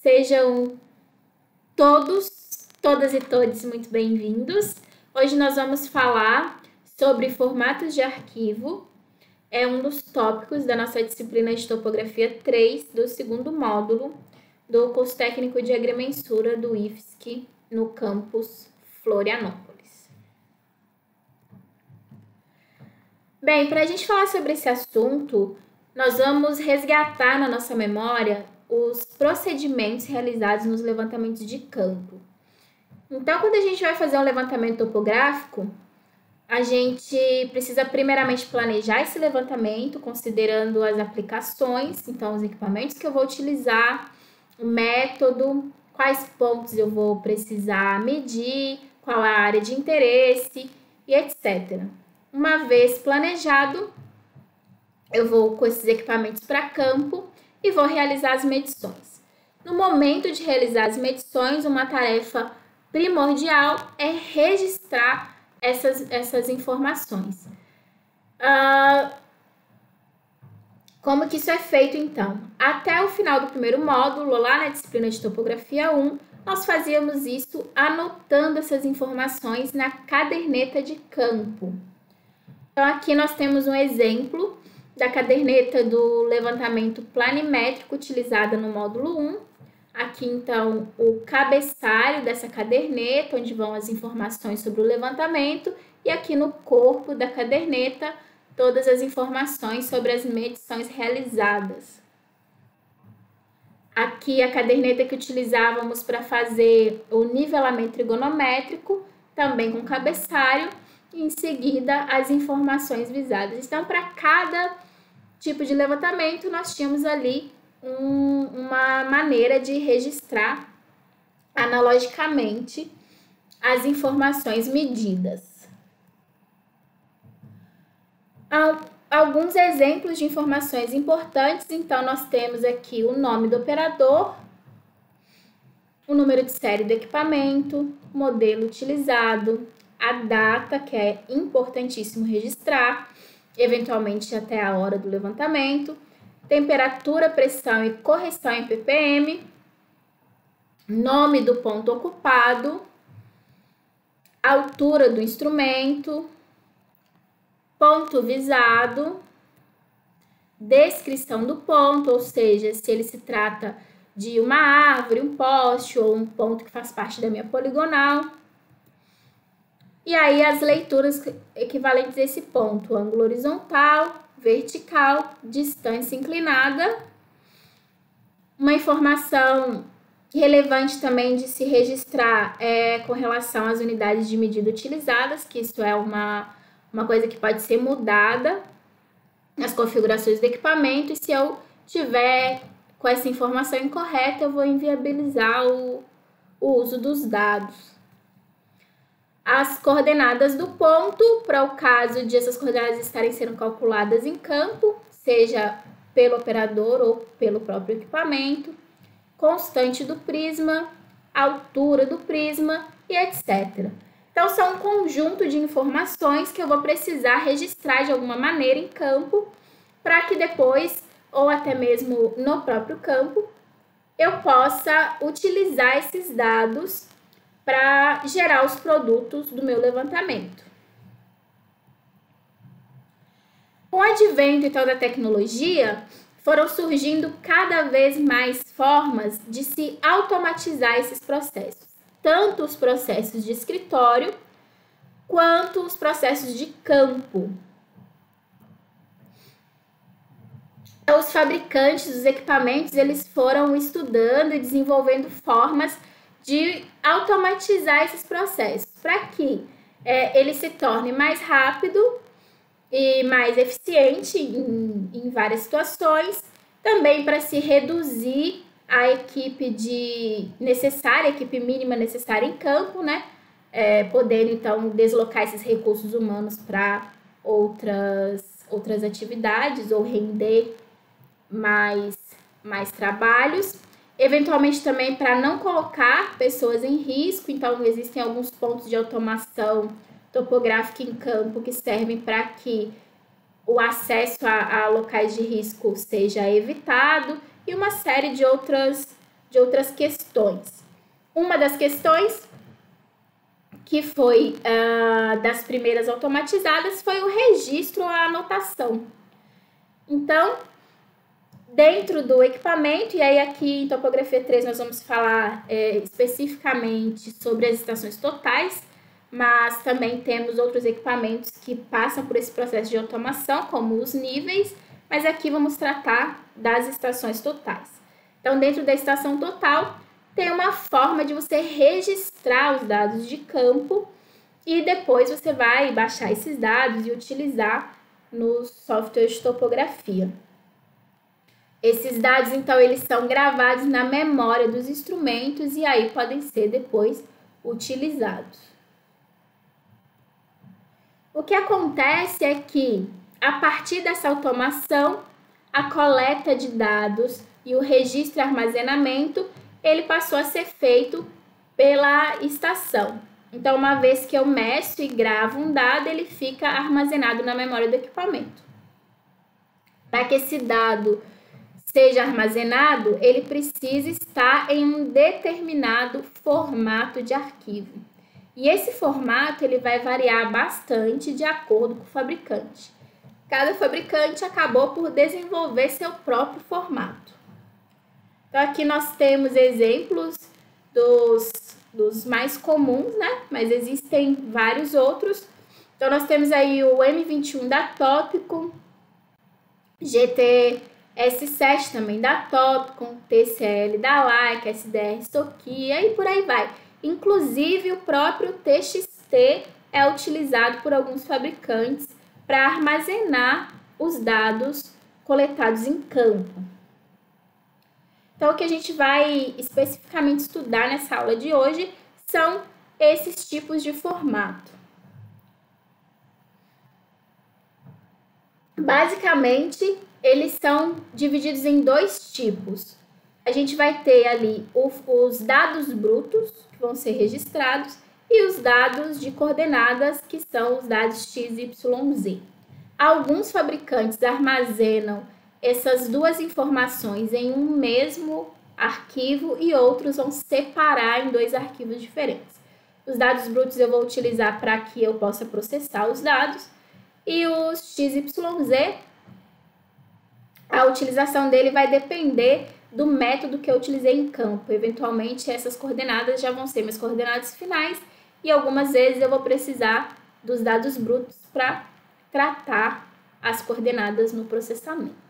Sejam todas e todos muito bem-vindos. Hoje nós vamos falar sobre formatos de arquivo. É um dos tópicos da nossa disciplina de topografia 3 do segundo módulo do curso técnico de agrimensura do IFSC no campus Florianópolis. Bem, para a gente falar sobre esse assunto, nós vamos resgatar na nossa memória os procedimentos realizados nos levantamentos de campo. Então, quando a gente vai fazer um levantamento topográfico, a gente precisa primeiramente planejar esse levantamento, considerando as aplicações, então os equipamentos que eu vou utilizar, o método, quais pontos eu vou precisar medir, qual a área de interesse e etc. Uma vez planejado, eu vou com esses equipamentos para campo e vou realizar as medições. No momento de realizar as medições, uma tarefa primordial é registrar essas informações. Como que isso é feito, então? Até o final do primeiro módulo, lá na disciplina de topografia 1, nós fazíamos isso anotando essas informações na caderneta de campo. Então, aqui nós temos um exemplo da caderneta do levantamento planimétrico utilizada no módulo 1. Aqui, então, o cabeçalho dessa caderneta, onde vão as informações sobre o levantamento, e aqui no corpo da caderneta, todas as informações sobre as medições realizadas. Aqui a caderneta que utilizávamos para fazer o nivelamento trigonométrico, também com cabeçalho, e em seguida as informações visadas. Então, para cada tipo de levantamento, nós tínhamos ali uma maneira de registrar analogicamente as informações medidas. Alguns exemplos de informações importantes, então nós temos aqui o nome do operador, o número de série do equipamento, o modelo utilizado, a data, que é importantíssimo registrar, eventualmente até a hora do levantamento, temperatura, pressão e correção em ppm, nome do ponto ocupado, altura do instrumento, ponto visado, descrição do ponto, ou seja, se ele se trata de uma árvore, um poste ou um ponto que faz parte da minha poligonal. E aí as leituras equivalentes a esse ponto: ângulo horizontal, vertical, distância inclinada. Uma informação relevante também de se registrar é com relação às unidades de medida utilizadas, que isso é uma coisa que pode ser mudada, as configurações do equipamento, e se eu tiver com essa informação incorreta, eu vou inviabilizar o uso dos dados. As coordenadas do ponto, para o caso de essas coordenadas estarem sendo calculadas em campo, seja pelo operador ou pelo próprio equipamento, constante do prisma, altura do prisma e etc. Então, são um conjunto de informações que eu vou precisar registrar de alguma maneira em campo, para que depois, ou até mesmo no próprio campo, eu possa utilizar esses dados para gerar os produtos do meu levantamento. Com o advento então da tecnologia, foram surgindo cada vez mais formas de se automatizar esses processos, tanto os processos de escritório quanto os processos de campo. Os fabricantes dos equipamentos, eles foram estudando e desenvolvendo formas de automatizar esses processos, para que ele se torne mais rápido e mais eficiente em várias situações, também para se reduzir a equipe a equipe mínima necessária em campo, né? Podendo, então, deslocar esses recursos humanos para outras atividades ou render mais trabalhos. Eventualmente também para não colocar pessoas em risco, então existem alguns pontos de automação topográfica em campo que servem para que o acesso a locais de risco seja evitado, e uma série de outras de outras questões. Uma das questões que foi das primeiras automatizadas foi o registro à anotação. Então, dentro do equipamento, e aí aqui em topografia 3 nós vamos falar especificamente sobre as estações totais, mas também temos outros equipamentos que passam por esse processo de automação, como os níveis, mas aqui vamos tratar das estações totais. Então, dentro da estação total, tem uma forma de você registrar os dados de campo e depois você vai baixar esses dados e utilizar no software de topografia. Esses dados, então, eles são gravados na memória dos instrumentos e aí podem ser depois utilizados. O que acontece é que, a partir dessa automação, a coleta de dados e o registro e armazenamento, ele passou a ser feito pela estação. Então, uma vez que eu meço e gravo um dado, ele fica armazenado na memória do equipamento. Para que esse dado seja armazenado, ele precisa estar em um determinado formato de arquivo. E esse formato ele vai variar bastante de acordo com o fabricante. Cada fabricante acabou por desenvolver seu próprio formato. Então, aqui nós temos exemplos dos mais comuns, né? Mas existem vários outros. Então, nós temos aí o M21 da Topcon, GTS7 também da Topcon, TCL da Leica, SDR Sokia e por aí vai. Inclusive, o próprio TXT é utilizado por alguns fabricantes para armazenar os dados coletados em campo. Então, o que a gente vai especificamente estudar nessa aula de hoje são esses tipos de formato. Basicamente, eles são divididos em dois tipos. A gente vai ter ali os dados brutos, que vão ser registrados, e os dados de coordenadas, que são os dados x, y, z. Alguns fabricantes armazenam essas duas informações em um mesmo arquivo e outros vão separar em dois arquivos diferentes. Os dados brutos eu vou utilizar para que eu possa processar os dados e os x, y, z, a utilização dele vai depender do método que eu utilizei em campo. Eventualmente, essas coordenadas já vão ser minhas coordenadas finais e algumas vezes eu vou precisar dos dados brutos para tratar as coordenadas no processamento.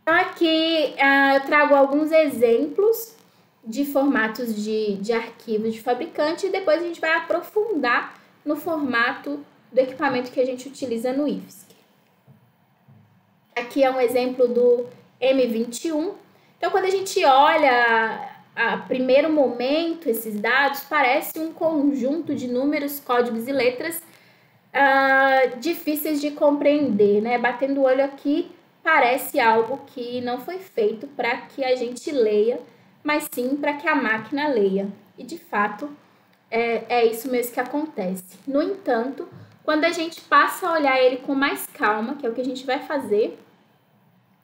Então, aqui eu trago alguns exemplos de formatos de arquivos de fabricante e depois a gente vai aprofundar no formato do equipamento que a gente utiliza no IFSC. Aqui é um exemplo do M21. Então, quando a gente olha a primeiro momento esses dados, parece um conjunto de números, códigos e letras difíceis de compreender, né? Batendo o olho aqui, parece algo que não foi feito para que a gente leia, mas sim para que a máquina leia. E, de fato, é isso mesmo que acontece. No entanto, quando a gente passa a olhar ele com mais calma, que é o que a gente vai fazer,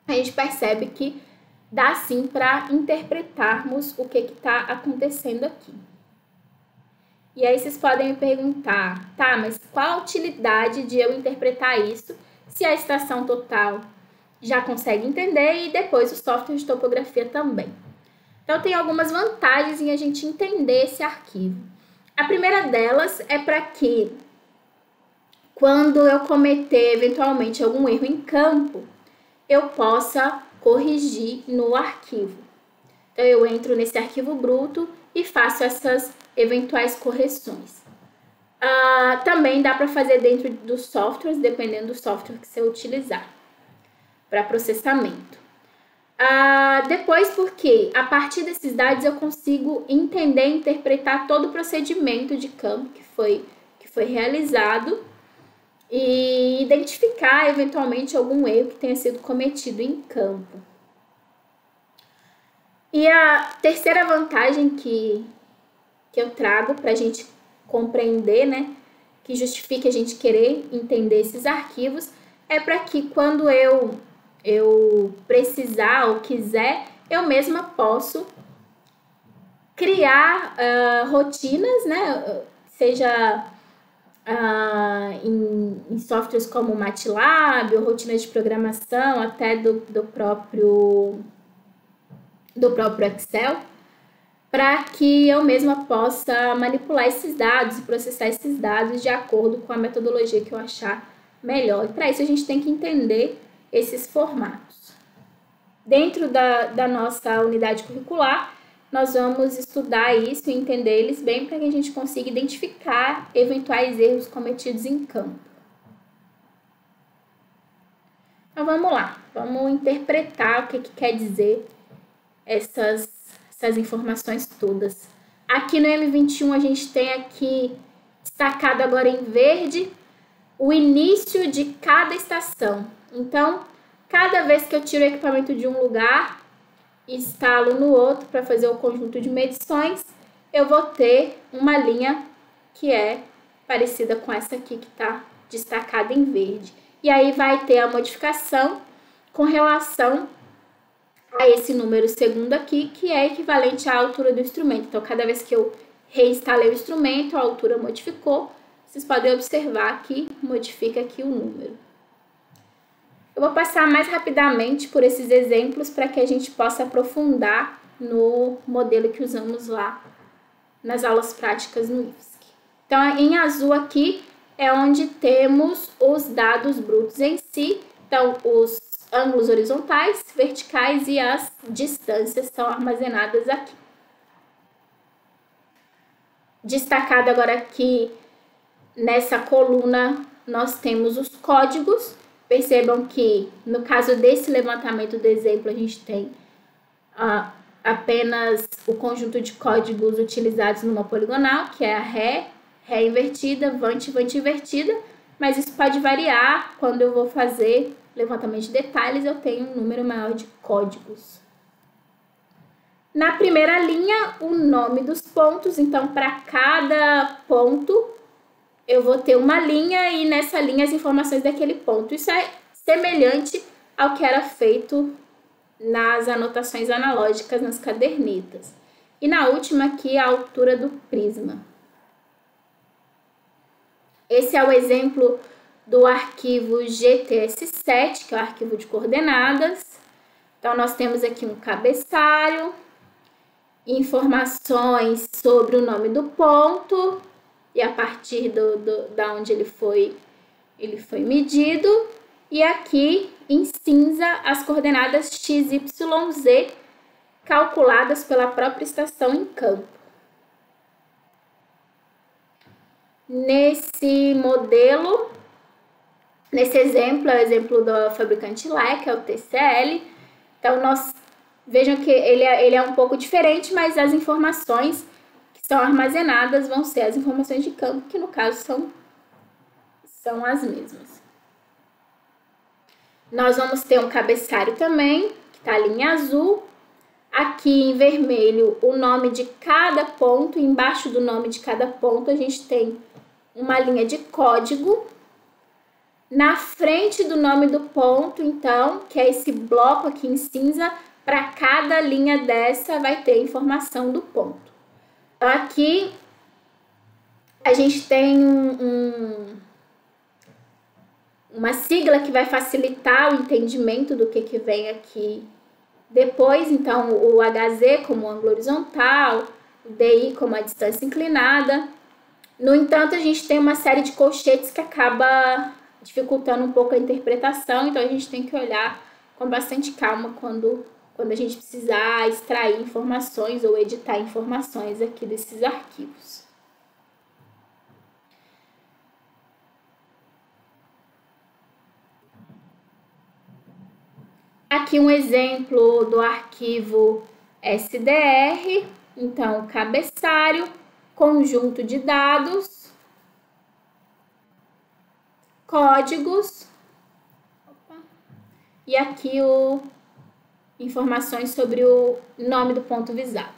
a gente percebe que dá sim para interpretarmos o que está acontecendo aqui. E aí vocês podem me perguntar, tá, mas qual a utilidade de eu interpretar isso se a estação total já consegue entender e depois o software de topografia também? Então, tem algumas vantagens em a gente entender esse arquivo. A primeira delas é para que, quando eu cometer eventualmente algum erro em campo, eu possa corrigir no arquivo. Então, eu entro nesse arquivo bruto e faço essas eventuais correções. Também dá para fazer dentro dos softwares, dependendo do software que você utilizar para processamento. Depois, porque a partir desses dados eu consigo entender e interpretar todo o procedimento de campo que foi realizado e identificar eventualmente algum erro que tenha sido cometido em campo. E a terceira vantagem que eu trago para a gente compreender, né, que justifique a gente querer entender esses arquivos, é para que quando eu eu precisar ou quiser, eu mesma posso criar rotinas, né? Seja em softwares como o MATLAB, ou rotinas de programação, até do próprio Excel, para que eu mesma possa manipular esses dados e processar esses dados de acordo com a metodologia que eu achar melhor. E para isso a gente tem que entender esses formatos. Dentro da nossa unidade curricular, nós vamos estudar isso e entender eles bem para que a gente consiga identificar eventuais erros cometidos em campo. Então vamos lá, vamos interpretar o que quer dizer essas informações todas. Aqui no M21 a gente tem aqui destacado agora em verde o início de cada estação. Então, cada vez que eu tiro o equipamento de um lugar e instalo no outro para fazer o conjunto de medições, eu vou ter uma linha que é parecida com essa aqui que está destacada em verde. E aí vai ter a modificação com relação a esse número segundo aqui, que é equivalente à altura do instrumento. Então, cada vez que eu reinstalei o instrumento, a altura modificou. Vocês podem observar que modifica aqui o número. Eu vou passar mais rapidamente por esses exemplos para que a gente possa aprofundar no modelo que usamos lá nas aulas práticas no IFSC. Então, em azul aqui é onde temos os dados brutos em si. Então, os ângulos horizontais, verticais e as distâncias são armazenadas aqui. Destacado agora aqui nessa coluna, nós temos os códigos. Percebam que, no caso desse levantamento do exemplo, a gente tem apenas o conjunto de códigos utilizados numa poligonal, que é a ré invertida, vante invertida, mas isso pode variar. Quando eu vou fazer levantamento de detalhes, eu tenho um número maior de códigos. Na primeira linha, o nome dos pontos. Então, para cada ponto, eu vou ter uma linha e nessa linha as informações daquele ponto. Isso é semelhante ao que era feito nas anotações analógicas, nas cadernetas. E na última aqui, a altura do prisma. Esse é o exemplo do arquivo GTS7, que é o arquivo de coordenadas. Então, nós temos aqui um cabeçalho, informações sobre o nome do ponto e a partir da onde ele foi medido. E aqui, em cinza, as coordenadas x, y, z, calculadas pela própria estação em campo. Nesse modelo, nesse exemplo, é o exemplo do fabricante LE, que é o TCL. Então, vejam que ele é um pouco diferente, mas as informações que são armazenadas vão ser as informações de campo, que no caso são as mesmas. Nós vamos ter um cabeçalho também, que está ali em azul. Aqui em vermelho, o nome de cada ponto. Embaixo do nome de cada ponto, a gente tem uma linha de código. Na frente do nome do ponto, então, que é esse bloco aqui em cinza, para cada linha dessa vai ter informação do ponto. Então, aqui a gente tem uma sigla que vai facilitar o entendimento do que vem aqui depois. Então, o HZ como ângulo horizontal, o DI como a distância inclinada. No entanto, a gente tem uma série de colchetes que acaba dificultando um pouco a interpretação, então a gente tem que olhar com bastante calma quando a gente precisar extrair informações ou editar informações aqui desses arquivos. Aqui um exemplo do arquivo SDR, então cabeçalho, conjunto de dados, códigos, e aqui informações sobre o nome do ponto visado.